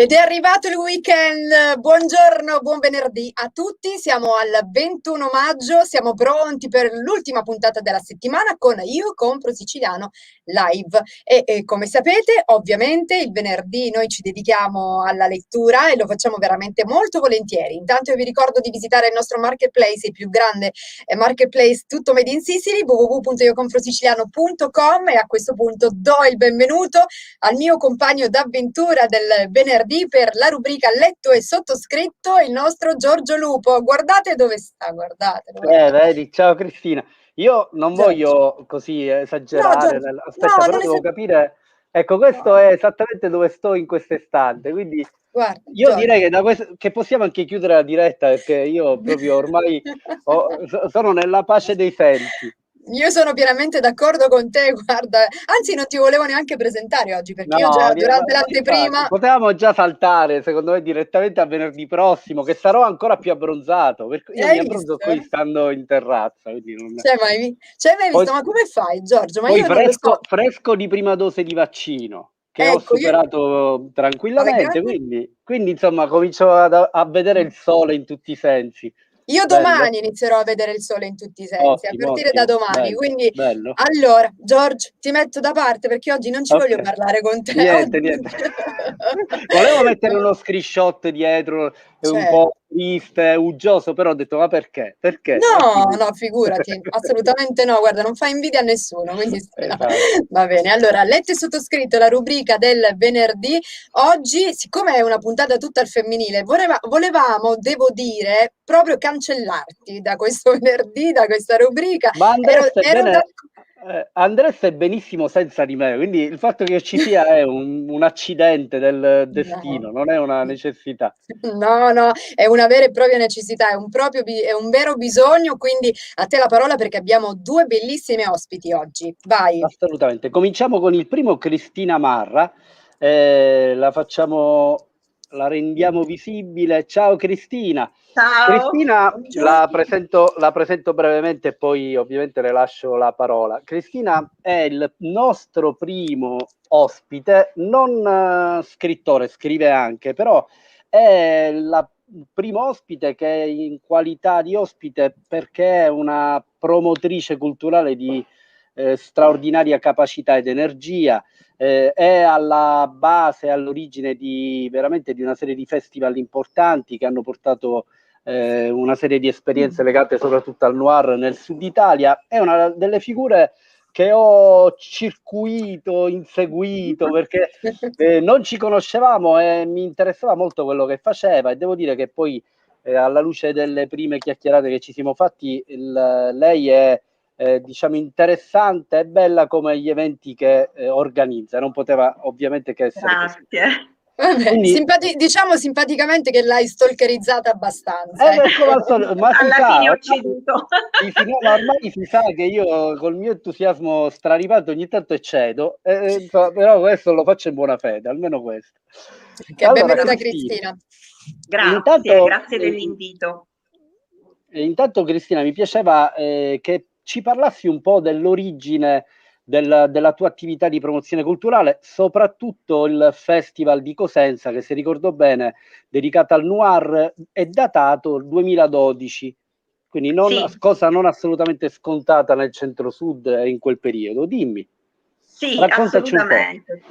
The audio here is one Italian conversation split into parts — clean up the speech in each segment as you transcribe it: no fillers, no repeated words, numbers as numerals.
Ed è arrivato il weekend, buongiorno, buon venerdì a tutti, siamo al 21 maggio, siamo pronti per l'ultima puntata della settimana con Io Compro Siciliano live e come sapete ovviamente il venerdì noi ci dedichiamo alla lettura e lo facciamo veramente molto volentieri. Intanto io vi ricordo di visitare il nostro marketplace, il più grande marketplace tutto made in Sicily, www.iocomprosiciliano.com, e a questo punto do il benvenuto al mio compagno d'avventura del venerdì per la rubrica Letto e Sottoscritto, il nostro Giorgio Lupo. Guardate dove sta, guardate. Vedi, ciao Cristina. Io non Giorgio. voglio così No, esagerare. Giorgio, Aspetta, non però ne devo sa... capire. Ecco, questo No. è esattamente dove sto in quest'istante. Quindi Guarda, io Giorgio. direi che possiamo anche chiudere la diretta perché io proprio ormai sono nella pace dei sensi. Io sono pienamente d'accordo con te, guarda, anzi non ti volevo neanche presentare oggi perché io No, già durante ma infatti, l'anteprima... potevamo già saltare, secondo me, direttamente a venerdì prossimo, che sarò ancora più abbronzato, perché io mi Hai abbronzo visto? qui stando in terrazza, quindi non... C'hai mai Poi, visto? Ma come fai, Giorgio? Ma poi io non lo so. fresco di prima dose di vaccino, che ho Ecco, io... superato Vabbè, tranquillamente, grande. quindi insomma comincio a vedere il sole in tutti i sensi. Io Bello, domani inizierò a vedere il sole in tutti i sensi, a ottimo, partire da ottimo, domani. bello, Quindi, bello. allora, Giorgio, ti metto da parte perché oggi non ci Ok, voglio parlare con te. niente, Oggi... niente. Volevo mettere uno screenshot dietro, un Cioè, po' triste, uggioso, però ho detto, ma perché? Perché? E no, quindi... no, figurati, assolutamente no, guarda, non fa invidia a nessuno, quindi Esatto. va bene. Allora, letto e sottoscritto la rubrica del venerdì. Oggi, siccome è una puntata tutta al femminile, volevamo, devo dire, proprio cancellarti da questo venerdì, da questa rubrica. Ma Ero andreste benissimo senza di me, quindi il fatto che io ci sia è un accidente del No. destino, non è una necessità. No, no, è una vera e propria necessità, è un vero bisogno, quindi a te la parola perché abbiamo due bellissime ospiti oggi. Vai. Assolutamente. Cominciamo con il primo, Cristina Marra. La rendiamo visibile. Ciao Cristina. Ciao, Cristina Buongiorno. la presento brevemente e poi ovviamente le lascio la parola. Cristina è il nostro primo ospite, non scrittore, scrive anche, però è il primo ospite che in qualità di ospite perché è una promotrice culturale di straordinaria capacità ed energia, è alla base, all'origine di veramente di una serie di festival importanti che hanno portato una serie di esperienze legate soprattutto al noir nel sud Italia. È una delle figure che ho circuito, inseguito, perché non ci conoscevamo e mi interessava molto quello che faceva, e devo dire che poi alla luce delle prime chiacchierate che ci siamo fatti, lei è diciamo interessante e bella come gli eventi che organizza, non poteva ovviamente che essere così. grazie. Vabbè, Quindi diciamo simpaticamente che l'hai stalkerizzata abbastanza, come al ecco. solito, ma si Alla sa, fine ho ormai, ceduto. no, ma ormai si sa che io col mio entusiasmo straripato ogni tanto eccedo, insomma, però questo lo faccio in buona fede, almeno questo. Che Allora, benvenuta Cristina, Cristina. Grazie, intanto, grazie dell'invito. intanto Cristina, mi piaceva che ci parlassi un po' dell'origine della tua attività di promozione culturale, soprattutto il Festival di Cosenza, che se ricordo bene, dedicato al noir, è datato 2012, quindi Sì, cosa non assolutamente scontata nel centro-sud in quel periodo. Dimmi, sì, raccontaci un po'. assolutamente.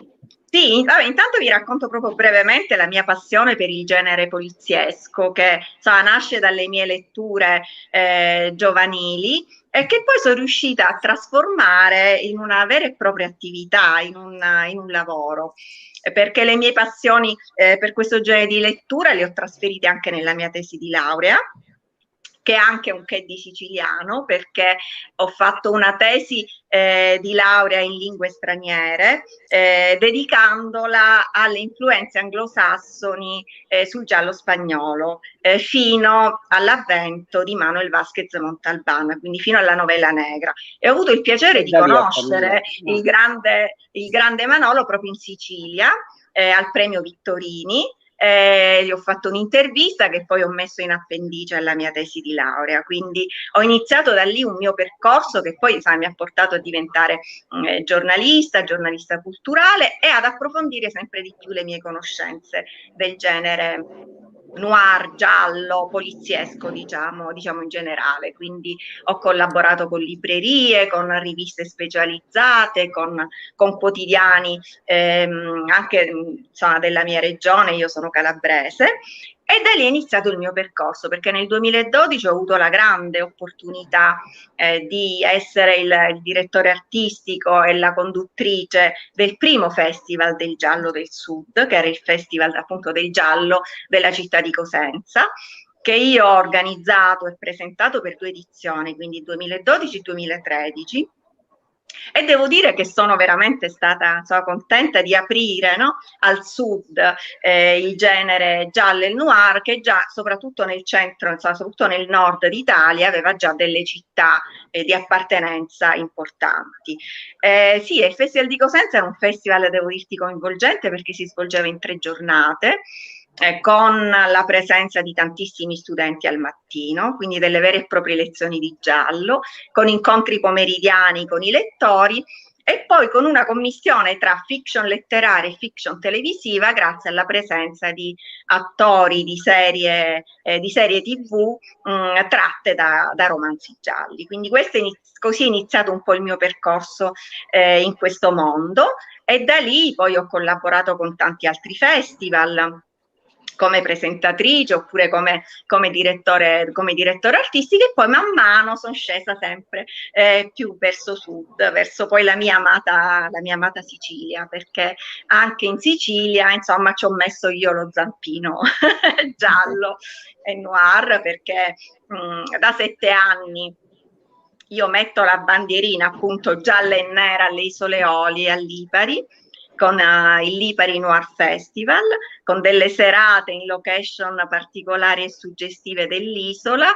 Sì, vabbè, intanto vi racconto proprio brevemente la mia passione per il genere poliziesco, che insomma, nasce dalle mie letture giovanili e che poi sono riuscita a trasformare in una vera e propria attività, in un lavoro. Perché le mie passioni per questo genere di lettura le ho trasferite anche nella mia tesi di laurea, che ha anche un che di siciliano, perché ho fatto una tesi di laurea in lingue straniere, dedicandola alle influenze anglosassoni sul giallo spagnolo, fino all'avvento di Manuel Vázquez Montalbán, quindi fino alla novella negra. E ho avuto il piacere E di da lì a conoscere camminare. il grande Manolo proprio in Sicilia, al premio Vittorini, gli ho fatto un'intervista che poi ho messo in appendice alla mia tesi di laurea, quindi ho iniziato da lì un mio percorso che poi mi ha portato a diventare giornalista culturale e ad approfondire sempre di più le mie conoscenze del genere noir, giallo, poliziesco, diciamo in generale. Quindi ho collaborato con librerie, con riviste specializzate, con quotidiani anche insomma, della mia regione, io sono calabrese. E da lì è iniziato il mio percorso, perché nel 2012 ho avuto la grande opportunità di essere il direttore artistico e la conduttrice del primo Festival del Giallo del Sud, che era il Festival appunto del Giallo della città di Cosenza, che io ho organizzato e presentato per 2 edizioni, quindi 2012 e 2013. E devo dire che sono veramente stata contenta di aprire, no, al sud il genere giallo e il noir, che già soprattutto nel centro, soprattutto nel nord d'Italia, aveva già delle città di appartenenza importanti. Sì, il Festival di Cosenza era un festival, devo dirti, coinvolgente, perché si svolgeva in 3 giornate. Con la presenza di tantissimi studenti al mattino, quindi delle vere e proprie lezioni di giallo, con incontri pomeridiani con i lettori e poi con una commissione tra fiction letteraria e fiction televisiva, grazie alla presenza di attori di serie TV tratte da romanzi gialli. Quindi così è iniziato un po' il mio percorso in questo mondo, e da lì poi ho collaborato con tanti altri festival come presentatrice oppure come direttore artistico, e poi man mano sono scesa sempre più verso sud, verso poi la mia amata Sicilia, perché anche in Sicilia insomma ci ho messo io lo zampino giallo e noir, perché da 7 anni io metto la bandierina appunto gialla e nera alle Isole Eolie, a Lipari, con il Lipari Noir Festival, con delle serate in location particolari e suggestive dell'isola,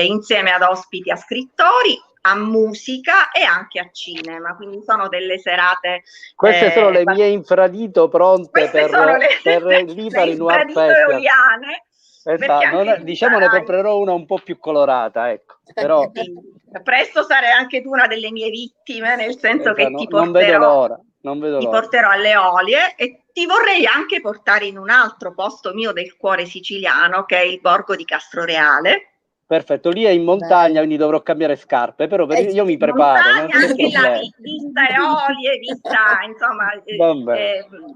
insieme ad ospiti, a scrittori, a musica e anche a cinema. Quindi sono delle serate. Queste sono le mie infradito pronte per il Lipari Noir Festival. Esatto, diciamo ne comprerò una un po' più colorata, ecco. Però presto sarai anche tu una delle mie vittime, nel senso che ti porterò. Non vedo l'ora. Ti porterò alle Eolie e ti vorrei anche portare in un altro posto mio del cuore siciliano, che è il borgo di Castroreale. Perfetto, lì è in montagna, quindi dovrò cambiare scarpe, però io mi preparo. Montagna, anche la vista Eolie, vista insomma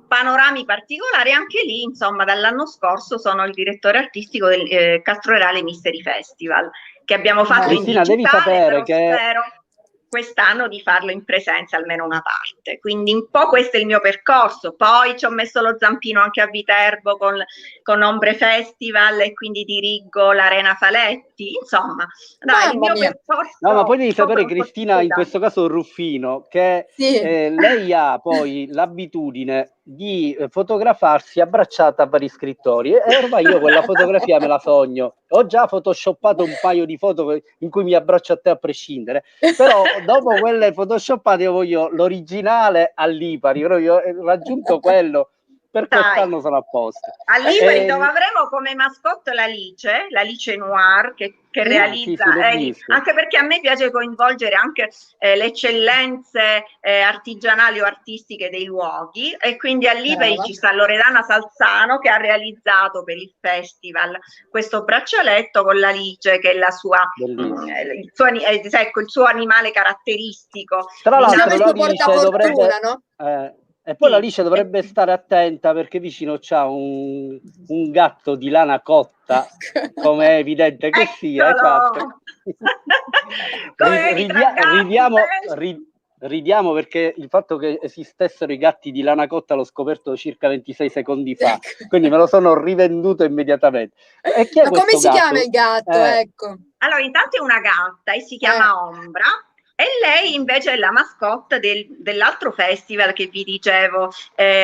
panorami particolari. Anche lì insomma dall'anno scorso sono il direttore artistico del Castroreale Mystery Festival, che abbiamo fatto Cristina, in digitale, devi sapere che spero quest'anno di farlo in presenza almeno una parte. Quindi un po' questo è il mio percorso. Poi ci ho messo lo zampino anche a Viterbo con Ombre Festival, e quindi dirigo l'Arena Faletti. Insomma, dai, il mio percorso. No, ma poi devi sapere, Cristina, in questo caso Ruffino, che sì. Lei ha poi l'abitudine di fotografarsi abbracciata a vari scrittori, e ormai io quella fotografia me la sogno. Ho già photoshoppato un paio di foto in cui mi abbraccio a te a prescindere, però dopo quelle photoshopate io voglio l'originale a Lipari, proprio ho raggiunto quello. Per quest'anno sono a posto. A Lipari, dove avremo come mascotte l'Alice Noir, che realizza, anche perché a me piace coinvolgere anche le eccellenze artigianali o artistiche dei luoghi, e quindi a Lipari ci sta Loredana Salzano, che ha realizzato per il festival questo braccialetto con l'Alice, che è la sua il suo animale caratteristico. Tra l'altro l'Alice dovrebbe, no? E poi l'Alice dovrebbe stare attenta, perché vicino c'ha un gatto di lana cotta, come è evidente che sia. Esatto. Ridiamo perché il fatto che esistessero i gatti di lana cotta l'ho scoperto circa 26 secondi fa, quindi me lo sono rivenduto immediatamente. E chi è Ma come si gatto? chiama il gatto? Ecco. Allora, intanto è una gatta e si chiama Ombra. E lei invece è la mascotte dell'altro festival che vi dicevo,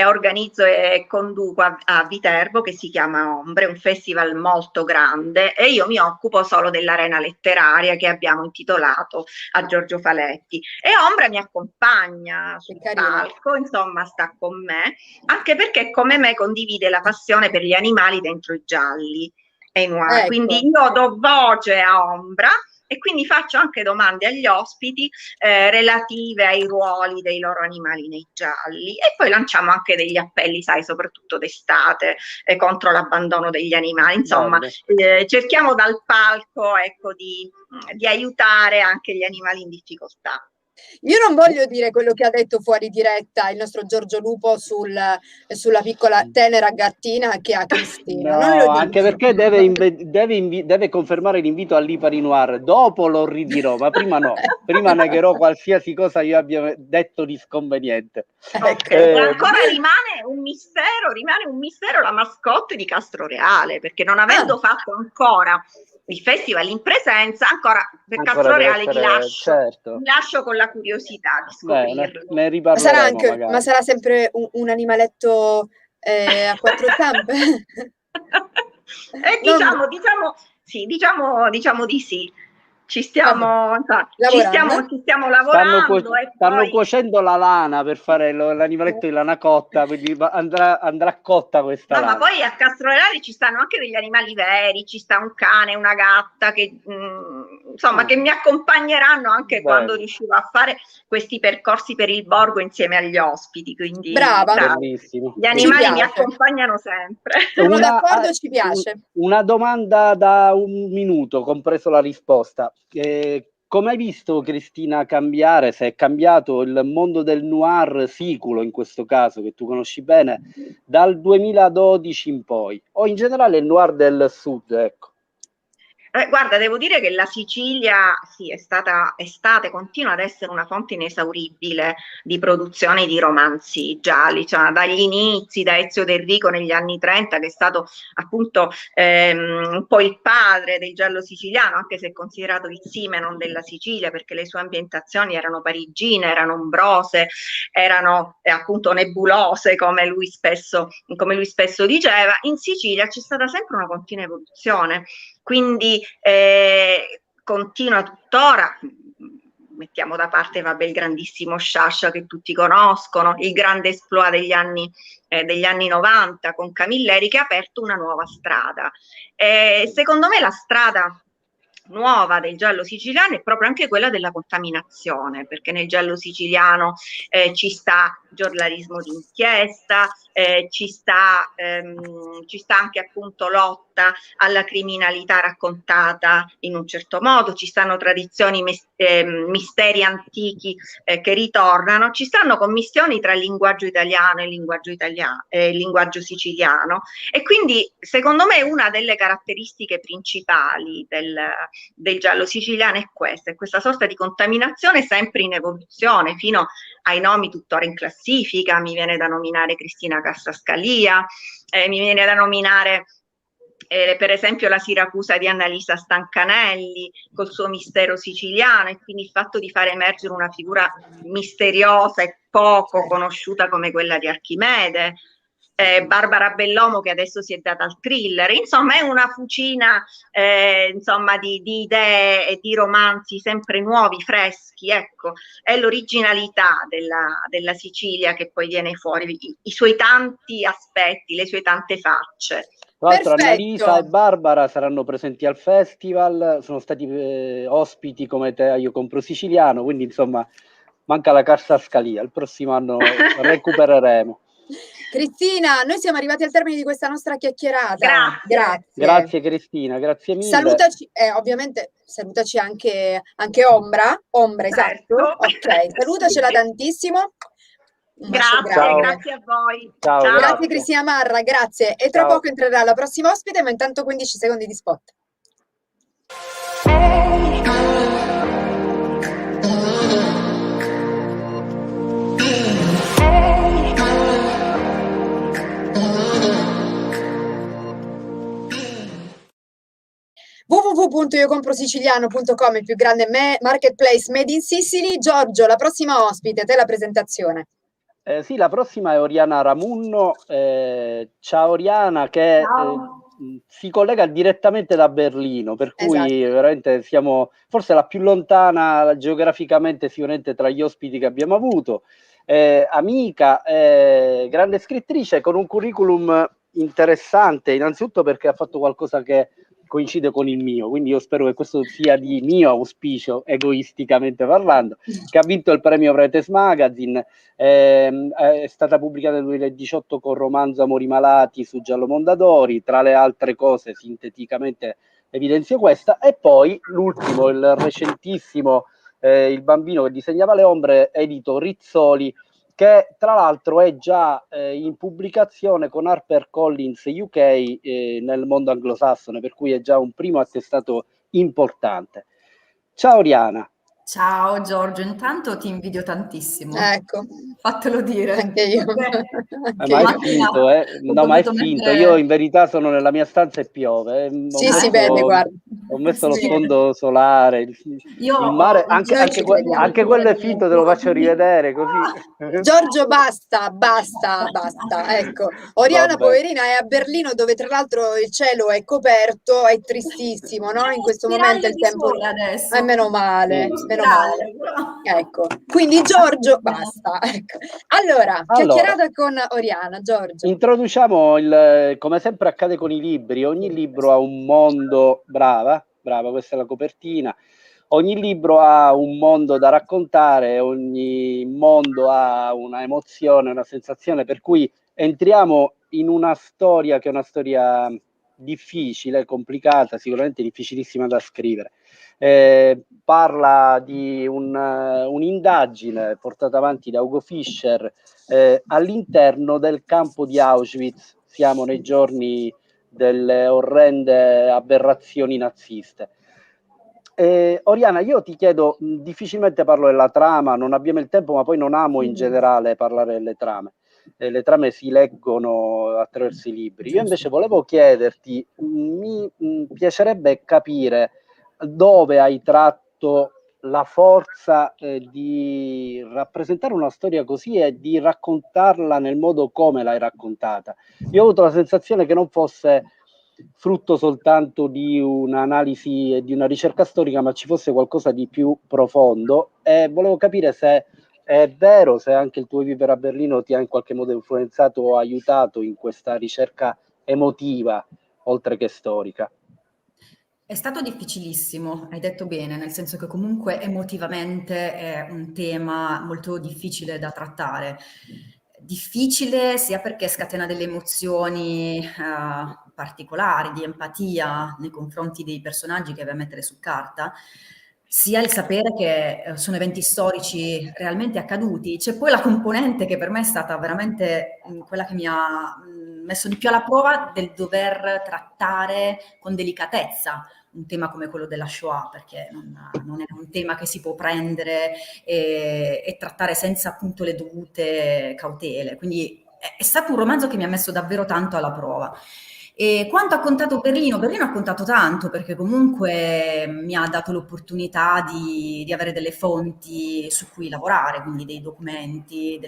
organizzo e conduco a Viterbo, che si chiama Ombre, un festival molto grande, e io mi occupo solo dell'arena letteraria che abbiamo intitolato a Giorgio Faletti. E Ombra mi accompagna sul palco, insomma sta con me, anche perché come me condivide la passione per gli animali dentro i gialli e i noir. Ecco. Quindi io do voce a Ombra e quindi faccio anche domande agli ospiti relative ai ruoli dei loro animali nei gialli, e poi lanciamo anche degli appelli, sai, soprattutto d'estate, contro l'abbandono degli animali. Insomma, cerchiamo dal palco, ecco, di aiutare anche gli animali in difficoltà. Io non voglio dire quello che ha detto fuori diretta il nostro Giorgio Lupo sulla piccola tenera gattina che ha Cristina. No, non lo anche dico. perché deve confermare l'invito all'Ipari Noir. Dopo lo ridirò, ma prima no. Prima negherò qualsiasi cosa io abbia detto di sconveniente. Okay. Ancora rimane un mistero la mascotte di Castroreale, perché non avendo fatto ancora il festival in presenza, ancora Castroreale vi lascio con la curiosità di scoprirlo. Ne riparleremo, ma sarà sempre un animaletto a quattro zampe? Diciamo di sì. Ci stiamo lavorando. Stanno cuocendo la lana per fare l'animaletto di lana cotta, quindi andrà cotta questa lana. Ma poi a Castroreale ci stanno anche degli animali veri, ci sta un cane, una gatta che che mi accompagneranno anche quando riuscirò a fare questi percorsi per il borgo insieme agli ospiti. Quindi brava, bellissimo. Gli animali mi accompagnano sempre. Siamo d'accordo, ci piace. Una domanda da un minuto, compreso la risposta. Come hai visto, Cristina, cambiare, se è cambiato il mondo del noir siculo, in questo caso, che tu conosci bene, dal 2012 in poi, o in generale il noir del sud, ecco? Guarda, devo dire che la Sicilia è stata, continua ad essere una fonte inesauribile di produzione di romanzi gialli, cioè dagli inizi, da Ezio Del Rico negli anni 30, che è stato appunto un po' il padre del giallo siciliano, anche se è considerato il Simenon della Sicilia, perché le sue ambientazioni erano parigine, erano ombrose, erano appunto nebulose, come lui spesso diceva. In Sicilia c'è stata sempre una continua evoluzione. Quindi continua tuttora, mettiamo da parte il grandissimo Sciascia che tutti conoscono, il grande exploit degli anni 90 con Camilleri, che ha aperto una nuova strada. Secondo me la strada nuova del giallo siciliano è proprio anche quella della contaminazione, perché nel giallo siciliano ci sta giornalismo d'inchiesta, ci sta anche appunto lotta alla criminalità raccontata in un certo modo, ci stanno tradizioni, misteri antichi che ritornano, ci stanno commistioni tra il linguaggio italiano e il linguaggio siciliano, e quindi secondo me una delle caratteristiche principali del giallo siciliano è questa sorta di contaminazione sempre in evoluzione, fino ai nomi tuttora in classifica. Mi viene da nominare Cristina Cassascalia, mi viene da nominare per esempio la Siracusa di Annalisa Stancanelli col suo mistero siciliano, e quindi il fatto di fare emergere una figura misteriosa e poco conosciuta come quella di Archimede. Barbara Bellomo, che adesso si è data al thriller. Insomma, è una fucina di idee e di romanzi sempre nuovi, freschi. Ecco, è l'originalità della Sicilia che poi viene fuori, i suoi tanti aspetti, le sue tante facce. Tra l'altro Annalisa e Barbara saranno presenti al festival, sono stati ospiti come te, Io Compro Siciliano, quindi insomma manca la Cassascalia, il prossimo anno recupereremo. Cristina, noi siamo arrivati al termine di questa nostra chiacchierata. Grazie Cristina, grazie mille. Salutaci, ovviamente salutaci anche Ombra, esatto. Ok, salutacela tantissimo. Grazie a voi. Ciao. Grazie Cristina Marra, grazie. E tra poco entrerà la prossima ospite, ma intanto 15 secondi di spot. iocompro.siciliano.com, il più grande marketplace made in Sicily. Giorgio, la prossima ospite, te la presentazione. Sì, la prossima è Oriana Ramunno. Ciao Oriana, che si collega direttamente da Berlino, per cui veramente siamo forse la più lontana geograficamente sicuramente tra gli ospiti che abbiamo avuto. Amica, grande scrittrice con un curriculum interessante, innanzitutto perché ha fatto qualcosa che coincide con il mio, quindi io spero che questo sia di mio auspicio, egoisticamente parlando, che ha vinto il premio Pretes Magazine. È stata pubblicata nel 2018 con romanzo Amori Malati su Giallo Mondadori, tra le altre cose sinteticamente evidenzio questa, e poi l'ultimo, il recentissimo Il bambino che disegnava le ombre, edito Rizzoli, che tra l'altro è già in pubblicazione con HarperCollins UK nel mondo anglosassone, per cui è già un primo attestato importante. Ciao Oriana. Ciao Giorgio, intanto ti invidio tantissimo. Ecco. Fatelo dire. Anche io. Ma è finto, No, ma è finto. Io in verità sono nella mia stanza e piove. Sì, bene, guarda. Ho messo lo sfondo solare, il mare, anche quello è finto, te lo faccio rivedere così. Giorgio, basta, ecco. Oriana, poverina, è a Berlino, dove tra l'altro il cielo è coperto, è tristissimo, no? In questo momento il tempo adesso. Meno male, meno male. Ecco, quindi Giorgio, basta. Ecco. Allora, chiacchierata con Oriana. Giorgio. Introduciamo come sempre accade con i libri, ogni libro ha un mondo, brava, questa è la copertina, ogni libro ha un mondo da raccontare, ogni mondo ha una emozione, una sensazione, per cui entriamo in una storia che è una storia difficile, complicata, sicuramente difficilissima da scrivere. Parla di un'indagine portata avanti da Hugo Fischer all'interno del campo di Auschwitz. Siamo nei giorni delle orrende aberrazioni naziste. Oriana, io ti chiedo, difficilmente parlo della trama, non abbiamo il tempo, ma poi non amo in generale parlare delle trame. Le trame si leggono attraverso i libri. Io invece volevo chiederti, mi piacerebbe capire dove hai tratto la forza di rappresentare una storia così e di raccontarla nel modo come l'hai raccontata. Io ho avuto la sensazione che non fosse frutto soltanto di un'analisi e di una ricerca storica, ma ci fosse qualcosa di più profondo, e volevo capire se è vero, se anche il tuo vivere a Berlino ti ha in qualche modo influenzato o aiutato in questa ricerca emotiva, oltre che storica. È stato difficilissimo, hai detto bene, nel senso che comunque emotivamente è un tema molto difficile da trattare. Difficile sia perché scatena delle emozioni particolari, di empatia nei confronti dei personaggi che vai a mettere su carta, sia il sapere che sono eventi storici realmente accaduti. C'è poi la componente che per me è stata veramente quella che mi ha messo di più alla prova, del dover trattare con delicatezza un tema come quello della Shoah, perché non è un tema che si può prendere e trattare senza appunto le dovute cautele. Quindi è stato un romanzo che mi ha messo davvero tanto alla prova. E quanto ha contato Berlino? Berlino ha contato tanto, perché comunque mi ha dato l'opportunità di avere delle fonti su cui lavorare, quindi dei documenti,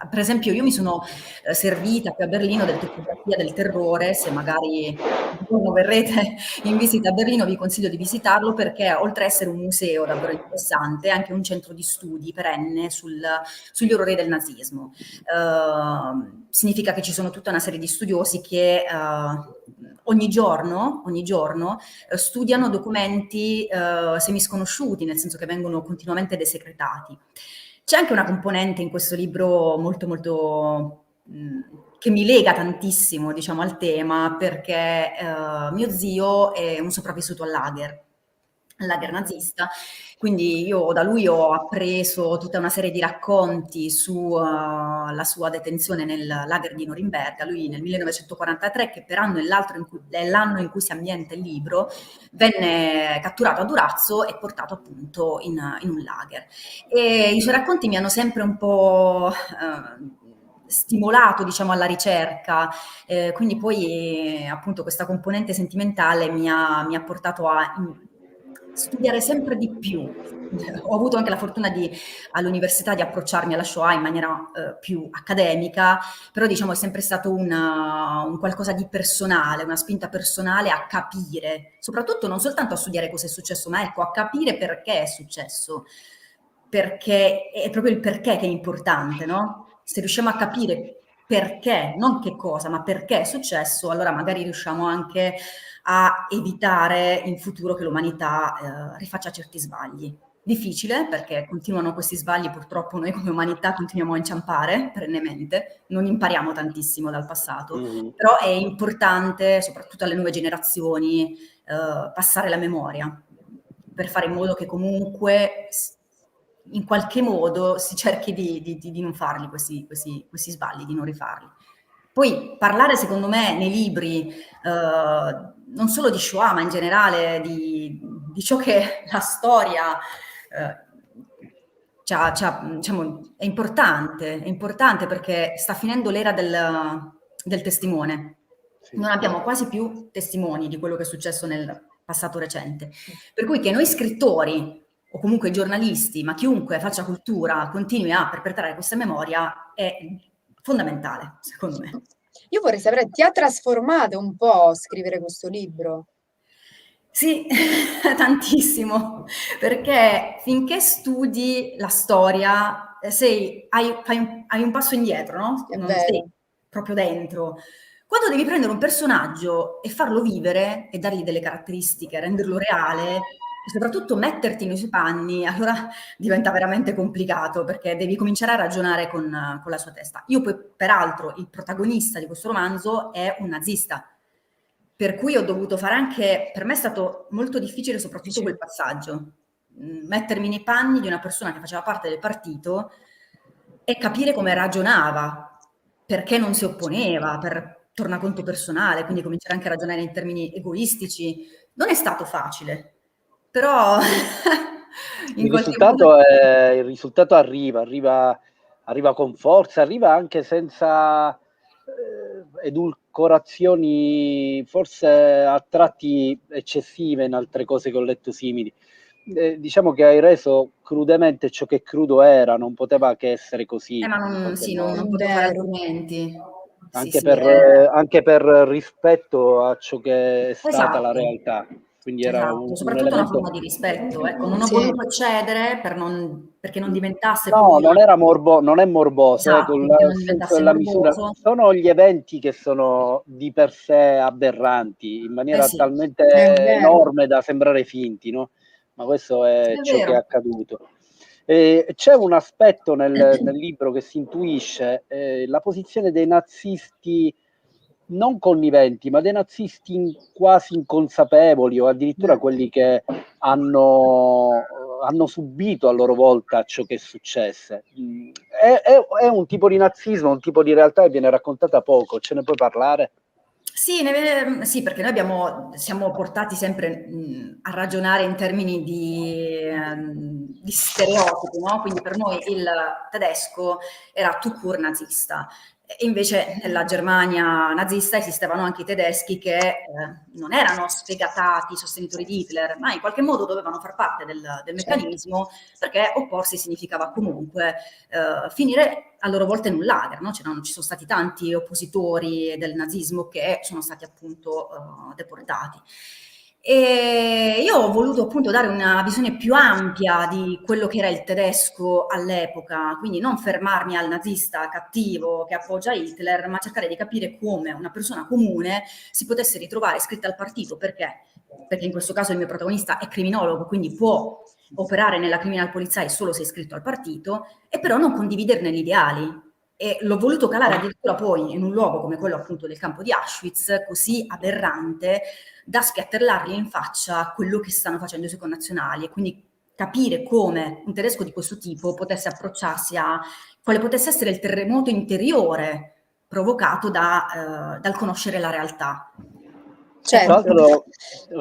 per esempio io mi sono servita qui a Berlino del Topografia del Terrore. Se magari un giorno verrete in visita a Berlino vi consiglio di visitarlo, perché oltre a essere un museo davvero interessante è anche un centro di studi perenne sugli orrori del nazismo. Significa che ci sono tutta una serie di studiosi che ogni giorno studiano documenti semisconosciuti, nel senso che vengono continuamente desecretati. C'è anche una componente in questo libro molto molto che mi lega tantissimo, diciamo, al tema, perché mio zio è un sopravvissuto al lager nazista, quindi io da lui ho appreso tutta una serie di racconti sulla sua detenzione nel lager di Norimberga. Lui nel 1943, che peraltro è l'anno in cui si ambienta il libro, venne catturato a Durazzo e portato appunto in un lager. E i suoi racconti mi hanno sempre un po' stimolato, diciamo, alla ricerca, quindi poi appunto questa componente sentimentale mi ha portato a studiare sempre di più. Ho avuto anche la fortuna all'università di approcciarmi alla Shoah in maniera più accademica, però diciamo è sempre stato un qualcosa di personale, una spinta personale a capire, soprattutto non soltanto a studiare cosa è successo, ma ecco, a capire perché è successo, perché è proprio il perché che è importante, no? Se riusciamo a capire perché, non che cosa, ma perché è successo, allora magari riusciamo anche a evitare in futuro che l'umanità rifaccia certi sbagli. Difficile, perché continuano questi sbagli, purtroppo noi come umanità continuiamo a inciampare perennemente, non impariamo tantissimo dal passato, però è importante, soprattutto alle nuove generazioni, passare la memoria, per fare in modo che comunque in qualche modo si cerchi di non farli questi sbagli, di non rifarli. Poi parlare, secondo me, nei libri, non solo di Shoah, ma in generale di ciò che la storia diciamo, è importante perché sta finendo l'era del testimone. Non abbiamo quasi più testimoni di quello che è successo nel passato recente. Per cui che noi scrittori, o comunque giornalisti, ma chiunque faccia cultura, continui a perpetrare questa memoria è fondamentale, secondo me. Io vorrei sapere, ti ha trasformato un po' scrivere questo libro? Sì, tantissimo, perché finché studi la storia hai un passo indietro, no? Non sei proprio dentro. Quando devi prendere un personaggio e farlo vivere e dargli delle caratteristiche, renderlo reale e soprattutto metterti nei suoi panni, allora diventa veramente complicato perché devi cominciare a ragionare con la sua testa. Io poi, peraltro, il protagonista di questo romanzo è un nazista, per cui ho dovuto fare anche, per me è stato molto difficile soprattutto quel passaggio, mettermi nei panni di una persona che faceva parte del partito e capire come ragionava, perché non si opponeva, per tornaconto personale, quindi cominciare anche a ragionare in termini egoistici. Non è stato facile, però il risultato arriva con forza, arriva anche senza edulcorazioni forse a tratti eccessive in altre cose che ho letto simili. Diciamo che hai reso crudemente ciò che crudo era, non poteva che essere così. Ma non potevo fare altrimenti. Anche per rispetto a ciò che è stata la realtà. Quindi era soprattutto una forma di rispetto, ecco, non ho voluto eccedere perché non diventasse non è morboso, con il senso della misura. Sono gli eventi che sono di per sé aberranti in maniera talmente enorme da sembrare finti, no? Ma questo è ciò che è accaduto. C'è un aspetto nel libro che si intuisce, la posizione dei nazisti non conniventi, ma dei nazisti quasi inconsapevoli o addirittura quelli che hanno subito a loro volta ciò che successe. È un tipo di nazismo, un tipo di realtà che viene raccontata poco. Ce ne puoi parlare? Sì, perché noi siamo portati sempre a ragionare in termini di stereotipi, no? Quindi per noi il tedesco era tout court nazista. E invece nella Germania nazista esistevano anche i tedeschi che non erano sfegatati sostenitori di Hitler, ma in qualche modo dovevano far parte del meccanismo, perché opporsi significava comunque finire a loro volta in un lager, no? Ci sono stati tanti oppositori del nazismo che sono stati appunto deportati. E io ho voluto appunto dare una visione più ampia di quello che era il tedesco all'epoca, quindi non fermarmi al nazista cattivo che appoggia Hitler, ma cercare di capire come una persona comune si potesse ritrovare iscritta al partito. Perché in questo caso il mio protagonista è criminologo, quindi può operare nella criminalpolizia solo se è iscritto al partito, e però non condividerne gli ideali. E l'ho voluto calare addirittura poi in un luogo come quello appunto del campo di Auschwitz, così aberrante da spiattellargli in faccia quello che stanno facendo i suoi connazionali, e quindi capire come un tedesco di questo tipo potesse approcciarsi a quale potesse essere il terremoto interiore provocato dal conoscere la realtà. Tra certo. l'altro,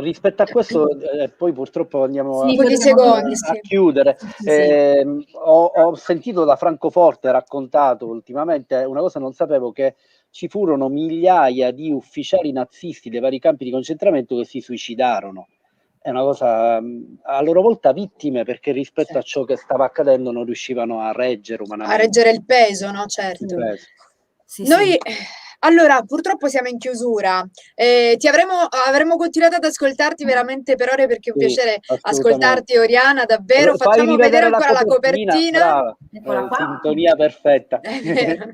rispetto a questo, poi purtroppo andiamo Sì, Pochi secondi, a sì. chiudere. Sì. Ho sentito da Francoforte raccontato ultimamente una cosa, non sapevo, che ci furono migliaia di ufficiali nazisti dei vari campi di concentramento che si suicidarono. È una cosa a loro volta vittime, perché rispetto a Certo. ciò che stava accadendo non riuscivano a reggere A umanamente reggere il peso, no? il Certo. peso. Sì, Noi, sì. allora, purtroppo siamo in chiusura. Avremmo continuato ad ascoltarti veramente per ore, perché è un Sì, piacere assolutamente. ascoltarti, Oriana, davvero. Fai Facciamo vedere rivedere la ancora la copertina, copertina. brava, Eccola qua. sintonia perfetta. È vero.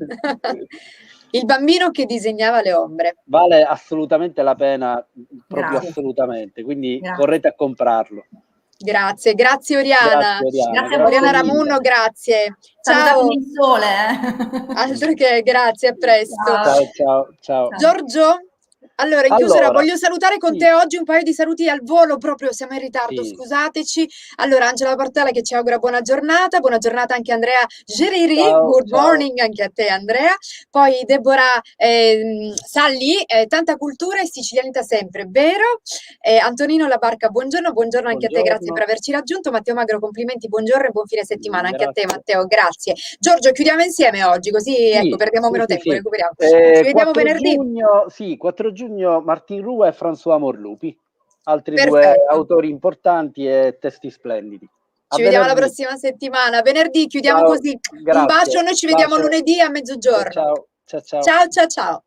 Il bambino che disegnava le ombre. Vale assolutamente la pena, proprio Grazie. assolutamente, quindi Grazie. correte a comprarlo. Grazie Oriana. Grazie Oriana, Grazie a Oriana grazie voi. mille. Ramunno, grazie. Salutatemi Ciao. il sole, eh. Altro che grazie, a presto. Ciao. Ciao. Ciao. Giorgio? Allora, in chiusura Allora, voglio salutare con sì, te oggi un paio di saluti al volo, proprio siamo in ritardo, sì. scusateci. Allora, Angela Portella che ci augura buona giornata anche Andrea Geriri, Ciao, good ciao. morning anche a te Andrea. Poi Deborah Salli, tanta cultura e sicilianità sempre, vero? Antonino La Barca, buongiorno anche a te, grazie per Buongiorno. averci raggiunto. Matteo Magro, complimenti, buongiorno e buon fine settimana anche a te Grazie. Matteo, grazie. Giorgio, chiudiamo insieme oggi, così ecco, perdiamo meno tempo, Sì. recuperiamo. Ci vediamo 4 venerdì. giugno, sì, 4 giugno Martin Rua e François Morlupi, altri due Perfetto. autori importanti e testi splendidi. A Ci vediamo la venerdì. prossima settimana. Venerdì chiudiamo Ciao, così. Un bacio, grazie. noi ci vediamo Bacio. lunedì a mezzogiorno. Ciao. Ciao.